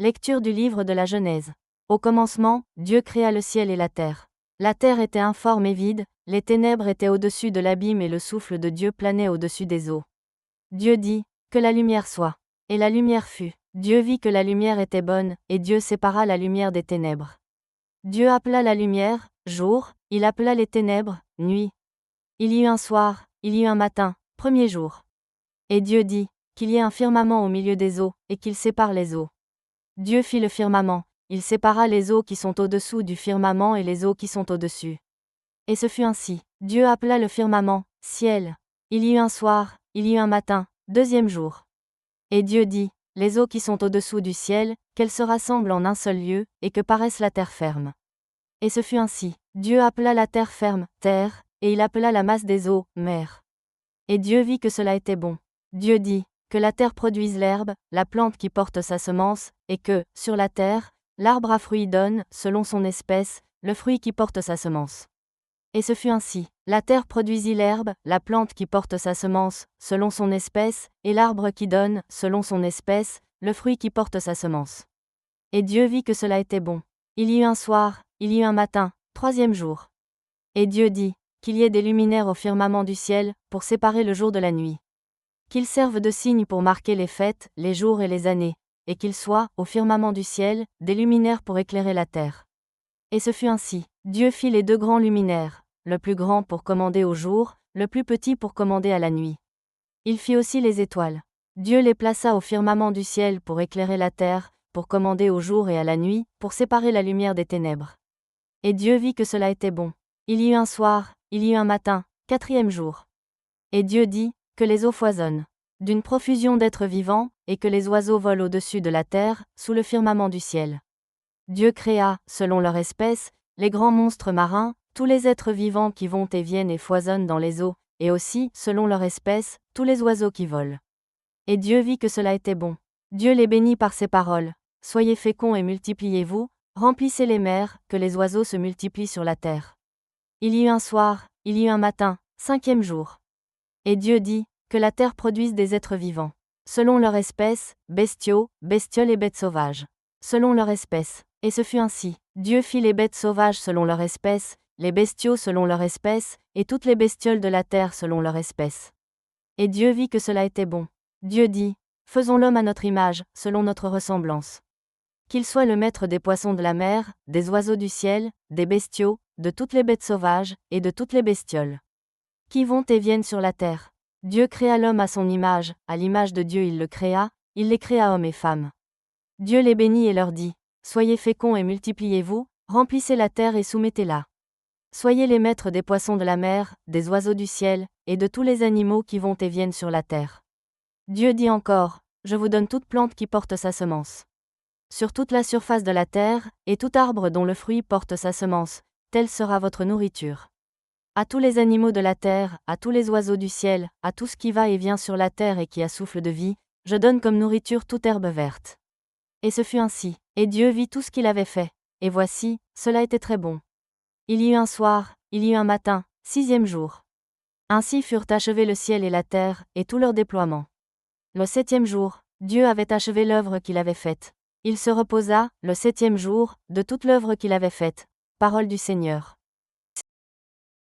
Lecture du livre de la Genèse. Au commencement, Dieu créa le ciel et la terre. La terre était informe et vide, les ténèbres étaient au-dessus de l'abîme et le souffle de Dieu planait au-dessus des eaux. Dieu dit, que la lumière soit. Et la lumière fut. Dieu vit que la lumière était bonne, et Dieu sépara la lumière des ténèbres. Dieu appela la lumière, jour, il appela les ténèbres, nuit. Il y eut un soir, il y eut un matin, premier jour. Et Dieu dit, qu'il y ait un firmament au milieu des eaux, et qu'il sépare les eaux. Dieu fit le firmament, il sépara les eaux qui sont au-dessous du firmament et les eaux qui sont au-dessus. Et ce fut ainsi. Dieu appela le firmament, ciel. Il y eut un soir, il y eut un matin, deuxième jour. Et Dieu dit, les eaux qui sont au-dessous du ciel, qu'elles se rassemblent en un seul lieu, et que paraisse la terre ferme. Et ce fut ainsi. Dieu appela la terre ferme, terre, et il appela la masse des eaux, mer. Et Dieu vit que cela était bon. Dieu dit, que la terre produise l'herbe, la plante qui porte sa semence, et que, sur la terre, l'arbre à fruits donne, selon son espèce, le fruit qui porte sa semence. Et ce fut ainsi. La terre produisit l'herbe, la plante qui porte sa semence, selon son espèce, et l'arbre qui donne, selon son espèce, le fruit qui porte sa semence. Et Dieu vit que cela était bon. Il y eut un soir, il y eut un matin, troisième jour. Et Dieu dit, qu'il y ait des luminaires au firmament du ciel, pour séparer le jour de la nuit. Qu'ils servent de signes pour marquer les fêtes, les jours et les années, et qu'ils soient, au firmament du ciel, des luminaires pour éclairer la terre. Et ce fut ainsi. Dieu fit les deux grands luminaires, le plus grand pour commander au jour, le plus petit pour commander à la nuit. Il fit aussi les étoiles. Dieu les plaça au firmament du ciel pour éclairer la terre, pour commander au jour et à la nuit, pour séparer la lumière des ténèbres. Et Dieu vit que cela était bon. Il y eut un soir, il y eut un matin, quatrième jour. Et Dieu dit, que les eaux foisonnent, d'une profusion d'êtres vivants, et que les oiseaux volent au-dessus de la terre, sous le firmament du ciel. Dieu créa, selon leur espèce, les grands monstres marins, tous les êtres vivants qui vont et viennent et foisonnent dans les eaux, et aussi, selon leur espèce, tous les oiseaux qui volent. Et Dieu vit que cela était bon. Dieu les bénit par ces paroles. Soyez féconds et multipliez-vous, remplissez les mers, que les oiseaux se multiplient sur la terre. Il y eut un soir, il y eut un matin, cinquième jour. Et Dieu dit, que la terre produise des êtres vivants. Selon leur espèce, bestiaux, bestioles et bêtes sauvages. Selon leur espèce. Et ce fut ainsi. Dieu fit les bêtes sauvages selon leur espèce, les bestiaux selon leur espèce, et toutes les bestioles de la terre selon leur espèce. Et Dieu vit que cela était bon. Dieu dit, faisons l'homme à notre image, selon notre ressemblance. Qu'il soit le maître des poissons de la mer, des oiseaux du ciel, des bestiaux, de toutes les bêtes sauvages, et de toutes les bestioles qui vont et viennent sur la terre. Dieu créa l'homme à son image, à l'image de Dieu il le créa, il les créa hommes et femmes. Dieu les bénit et leur dit, soyez féconds et multipliez-vous, remplissez la terre et soumettez-la. Soyez les maîtres des poissons de la mer, des oiseaux du ciel, et de tous les animaux qui vont et viennent sur la terre. Dieu dit encore, je vous donne toute plante qui porte sa semence. Sur toute la surface de la terre, et tout arbre dont le fruit porte sa semence, telle sera votre nourriture. À tous les animaux de la terre, à tous les oiseaux du ciel, à tout ce qui va et vient sur la terre et qui a souffle de vie, je donne comme nourriture toute herbe verte. Et ce fut ainsi. Et Dieu vit tout ce qu'il avait fait. Et voici, cela était très bon. Il y eut un soir, il y eut un matin, sixième jour. Ainsi furent achevés le ciel et la terre, et tout leur déploiement. Le septième jour, Dieu avait achevé l'œuvre qu'il avait faite. Il se reposa, le septième jour, de toute l'œuvre qu'il avait faite. Parole du Seigneur.